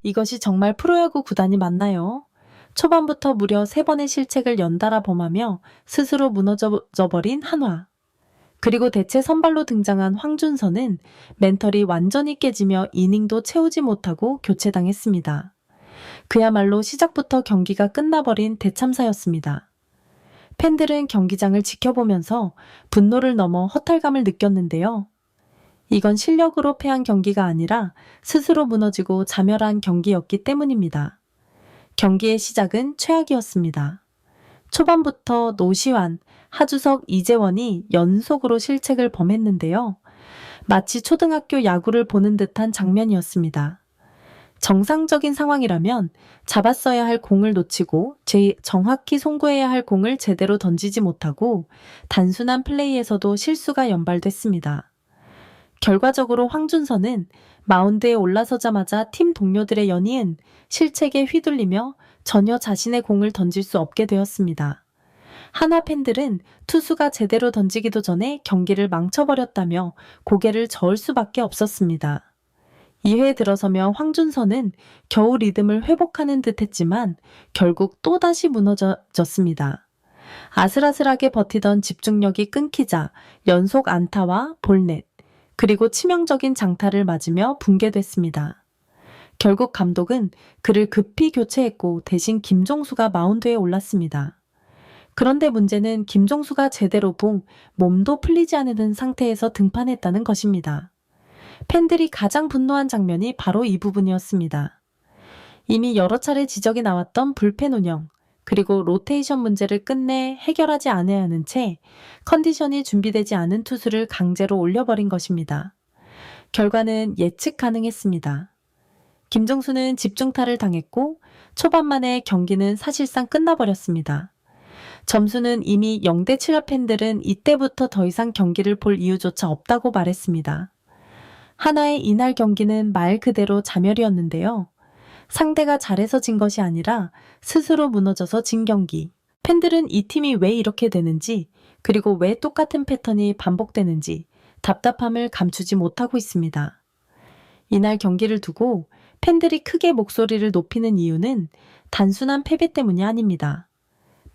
이것이 정말 프로야구 구단이 맞나요? 초반부터 무려 3번의 실책을 연달아 범하며 스스로 무너져 버린 한화. 그리고 대체 선발로 등장한 황준서는 멘털이 완전히 깨지며 이닝도 채우지 못하고 교체당했습니다. 그야말로 시작부터 경기가 끝나버린 대참사였습니다. 팬들은 경기장을 지켜보면서 분노를 넘어 허탈감을 느꼈는데요. 이건 실력으로 패한 경기가 아니라 스스로 무너지고 자멸한 경기였기 때문입니다. 경기의 시작은 최악이었습니다. 초반부터 노시환, 하주석, 이재원이 연속으로 실책을 범했는데요. 마치 초등학교 야구를 보는 듯한 장면이었습니다. 정상적인 상황이라면 잡았어야 할 공을 놓치고 정확히 송구해야 할 공을 제대로 던지지 못하고 단순한 플레이에서도 실수가 연발됐습니다. 결과적으로 황준서는 마운드에 올라서자마자 팀 동료들의 연이은 실책에 휘둘리며 전혀 자신의 공을 던질 수 없게 되었습니다. 한화 팬들은 투수가 제대로 던지기도 전에 경기를 망쳐버렸다며 고개를 저을 수밖에 없었습니다. 2회 들어서며 황준서는 겨우 리듬을 회복하는 듯 했지만 결국 또다시 무너졌습니다. 아슬아슬하게 버티던 집중력이 끊기자 연속 안타와 볼넷, 그리고 치명적인 장타를 맞으며 붕괴됐습니다. 결국 감독은 그를 급히 교체했고 대신 김종수가 마운드에 올랐습니다. 그런데 문제는 김종수가 제대로 몸도 풀리지 않는 상태에서 등판했다는 것입니다. 팬들이 가장 분노한 장면이 바로 이 부분이었습니다. 이미 여러 차례 지적이 나왔던 불펜 운영, 그리고 로테이션 문제를 끝내 해결하지 않아야 하는 채 컨디션이 준비되지 않은 투수를 강제로 올려버린 것입니다. 결과는 예측 가능했습니다. 김종수는 집중타를 당했고 초반 만에 경기는 사실상 끝나버렸습니다. 점수는 이미 0대7할 팬들은 이때부터 더 이상 경기를 볼 이유조차 없다고 말했습니다. 한화의 이날 경기는 말 그대로 자멸이었는데요. 상대가 잘해서 진 것이 아니라 스스로 무너져서 진 경기. 팬들은 이 팀이 왜 이렇게 되는지, 그리고 왜 똑같은 패턴이 반복되는지 답답함을 감추지 못하고 있습니다. 이날 경기를 두고 팬들이 크게 목소리를 높이는 이유는 단순한 패배 때문이 아닙니다.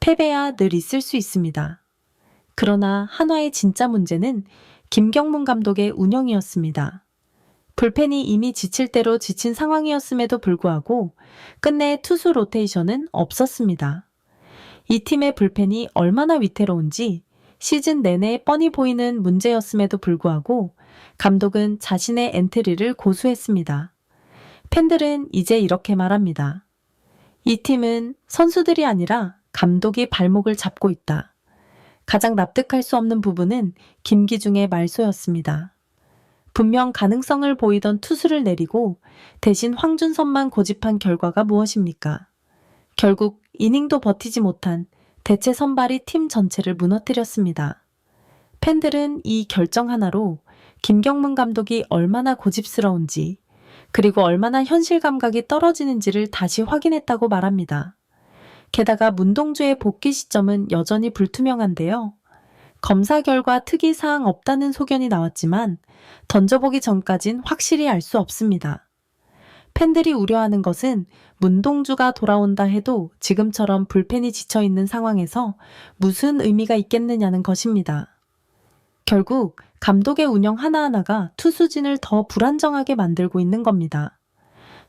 패배야 늘 있을 수 있습니다. 그러나 한화의 진짜 문제는 김경문 감독의 운영이었습니다. 불펜이 이미 지칠 대로 지친 상황이었음에도 불구하고 끝내 투수 로테이션은 없었습니다. 이 팀의 불펜이 얼마나 위태로운지 시즌 내내 뻔히 보이는 문제였음에도 불구하고 감독은 자신의 엔트리를 고수했습니다. 팬들은 이제 이렇게 말합니다. 이 팀은 선수들이 아니라 감독이 발목을 잡고 있다. 가장 납득할 수 없는 부분은 김기중의 말소였습니다. 분명 가능성을 보이던 투수를 내리고 대신 황준선만 고집한 결과가 무엇입니까? 결국 이닝도 버티지 못한 대체 선발이 팀 전체를 무너뜨렸습니다. 팬들은 이 결정 하나로 김경문 감독이 얼마나 고집스러운지, 그리고 얼마나 현실 감각이 떨어지는지를 다시 확인했다고 말합니다. 게다가 문동주의 복귀 시점은 여전히 불투명한데요. 검사 결과 특이 사항 없다는 소견이 나왔지만 던져보기 전까진 확실히 알 수 없습니다. 팬들이 우려하는 것은 문동주가 돌아온다 해도 지금처럼 불펜이 지쳐있는 상황에서 무슨 의미가 있겠느냐는 것입니다. 결국 감독의 운영 하나하나가 투수진을 더 불안정하게 만들고 있는 겁니다.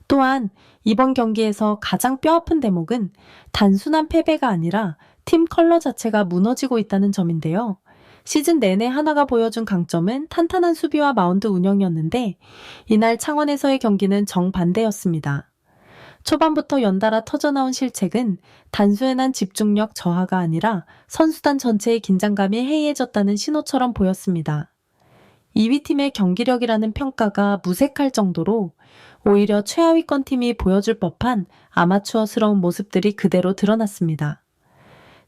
또한 이번 경기에서 가장 뼈아픈 대목은 단순한 패배가 아니라 팀 컬러 자체가 무너지고 있다는 점인데요. 시즌 내내 한화가 보여준 강점은 탄탄한 수비와 마운드 운영이었는데 이날 창원에서의 경기는 정반대였습니다. 초반부터 연달아 터져나온 실책은 단순한 집중력 저하가 아니라 선수단 전체의 긴장감이 해이해졌다는 신호처럼 보였습니다. 2위 팀의 경기력이라는 평가가 무색할 정도로 오히려 최하위권 팀이 보여줄 법한 아마추어스러운 모습들이 그대로 드러났습니다.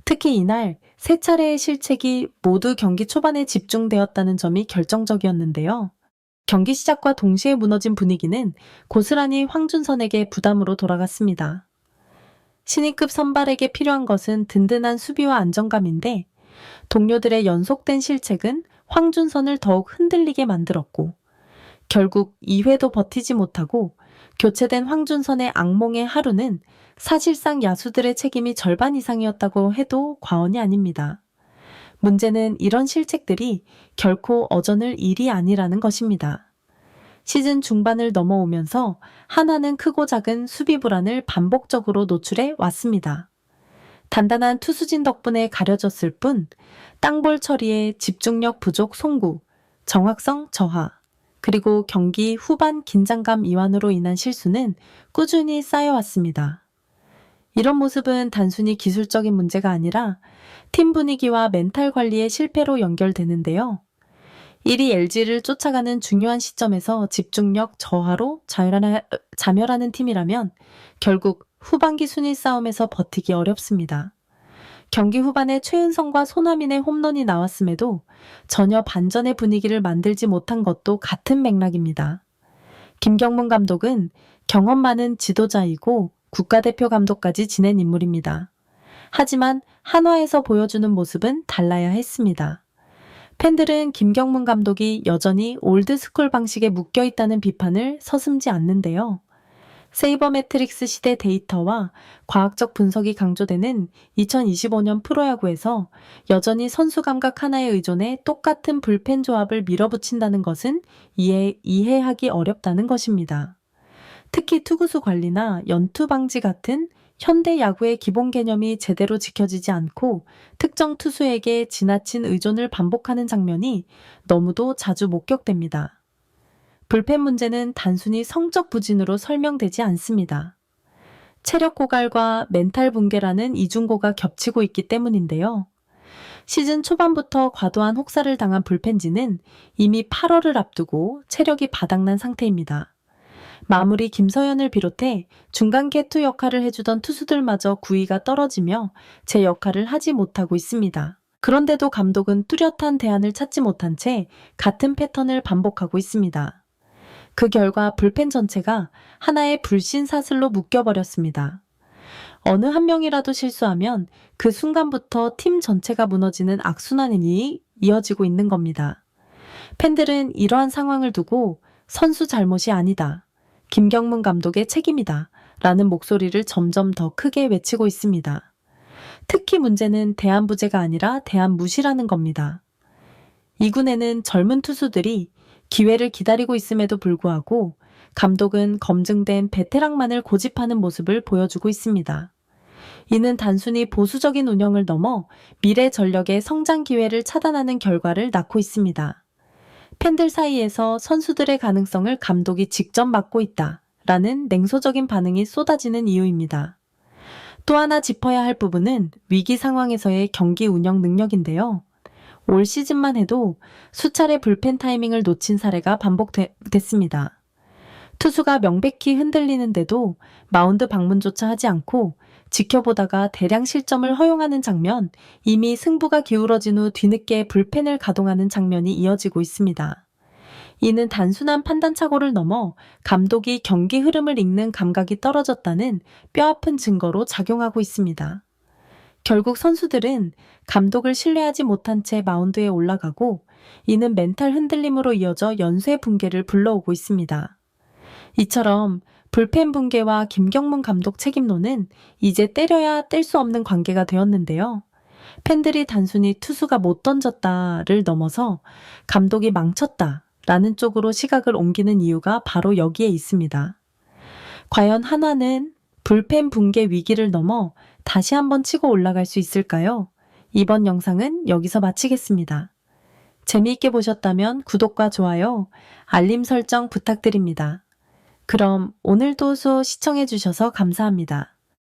특히 이날 3차례의 실책이 모두 경기 초반에 집중되었다는 점이 결정적이었는데요. 경기 시작과 동시에 무너진 분위기는 고스란히 황준선에게 부담으로 돌아갔습니다. 신인급 선발에게 필요한 것은 든든한 수비와 안정감인데 동료들의 연속된 실책은 황준선을 더욱 흔들리게 만들었고 결국 2회도 버티지 못하고 교체된 황준선의 악몽의 하루는 사실상 야수들의 책임이 절반 이상이었다고 해도 과언이 아닙니다. 문제는 이런 실책들이 결코 어전을 일이 아니라는 것입니다. 시즌 중반을 넘어오면서 한화는 크고 작은 수비 불안을 반복적으로 노출해 왔습니다. 단단한 투수진 덕분에 가려졌을 뿐 땅볼 처리에 집중력 부족 송구, 정확성 저하, 그리고 경기 후반 긴장감 이완으로 인한 실수는 꾸준히 쌓여왔습니다. 이런 모습은 단순히 기술적인 문제가 아니라 팀 분위기와 멘탈 관리의 실패로 연결되는데요. 1위 LG를 쫓아가는 중요한 시점에서 집중력 저하로 자멸하는 팀이라면 결국 후반기 순위 싸움에서 버티기 어렵습니다. 경기 후반에 최은성과 손아민의 홈런이 나왔음에도 전혀 반전의 분위기를 만들지 못한 것도 같은 맥락입니다. 김경문 감독은 경험 많은 지도자이고 국가대표 감독까지 지낸 인물입니다. 하지만 한화에서 보여주는 모습은 달라야 했습니다. 팬들은 김경문 감독이 여전히 올드스쿨 방식에 묶여있다는 비판을 서슴지 않는데요. 세이버 매트릭스 시대 데이터와 과학적 분석이 강조되는 2025년 프로야구에서 여전히 선수 감각 하나에 의존해 똑같은 불펜 조합을 밀어붙인다는 것은 이해하기 어렵다는 것입니다. 특히 투구수 관리나 연투 방지 같은 현대 야구의 기본 개념이 제대로 지켜지지 않고 특정 투수에게 지나친 의존을 반복하는 장면이 너무도 자주 목격됩니다. 불펜 문제는 단순히 성적 부진으로 설명되지 않습니다. 체력 고갈과 멘탈 붕괴라는 이중고가 겹치고 있기 때문인데요. 시즌 초반부터 과도한 혹사를 당한 불펜진은 이미 8월을 앞두고 체력이 바닥난 상태입니다. 마무리 김서현을 비롯해 중간 개투 역할을 해주던 투수들마저 구위가 떨어지며 제 역할을 하지 못하고 있습니다. 그런데도 감독은 뚜렷한 대안을 찾지 못한 채 같은 패턴을 반복하고 있습니다. 그 결과 불펜 전체가 하나의 불신사슬로 묶여버렸습니다. 어느 한 명이라도 실수하면 그 순간부터 팀 전체가 무너지는 악순환이 이어지고 있는 겁니다. 팬들은 이러한 상황을 두고 선수 잘못이 아니다. 김경문 감독의 책임이다. 라는 목소리를 점점 더 크게 외치고 있습니다. 특히 문제는 대안 부재가 아니라 대안 무시라는 겁니다. 2군에는 젊은 투수들이 기회를 기다리고 있음에도 불구하고 감독은 검증된 베테랑만을 고집하는 모습을 보여주고 있습니다. 이는 단순히 보수적인 운영을 넘어 미래 전력의 성장 기회를 차단하는 결과를 낳고 있습니다. 팬들 사이에서 선수들의 가능성을 감독이 직접 막고 있다라는 냉소적인 반응이 쏟아지는 이유입니다. 또 하나 짚어야 할 부분은 위기 상황에서의 경기 운영 능력인데요. 올 시즌만 해도 수차례 불펜 타이밍을 놓친 사례가 반복됐습니다. 투수가 명백히 흔들리는데도 마운드 방문조차 하지 않고 지켜보다가 대량 실점을 허용하는 장면, 이미 승부가 기울어진 후 뒤늦게 불펜을 가동하는 장면이 이어지고 있습니다. 이는 단순한 판단착오를 넘어 감독이 경기 흐름을 읽는 감각이 떨어졌다는 뼈아픈 증거로 작용하고 있습니다. 결국 선수들은 감독을 신뢰하지 못한 채 마운드에 올라가고 이는 멘탈 흔들림으로 이어져 연쇄 붕괴를 불러오고 있습니다. 이처럼 불펜 붕괴와 김경문 감독 책임론은 이제 때려야 뗄 수 없는 관계가 되었는데요. 팬들이 단순히 투수가 못 던졌다를 넘어서 감독이 망쳤다라는 쪽으로 시각을 옮기는 이유가 바로 여기에 있습니다. 과연 한화는 불펜 붕괴 위기를 넘어 다시 한번 치고 올라갈 수 있을까요? 이번 영상은 여기서 마치겠습니다. 재미있게 보셨다면 구독과 좋아요, 알림 설정 부탁드립니다. 그럼 오늘도 시청해주셔서 감사합니다.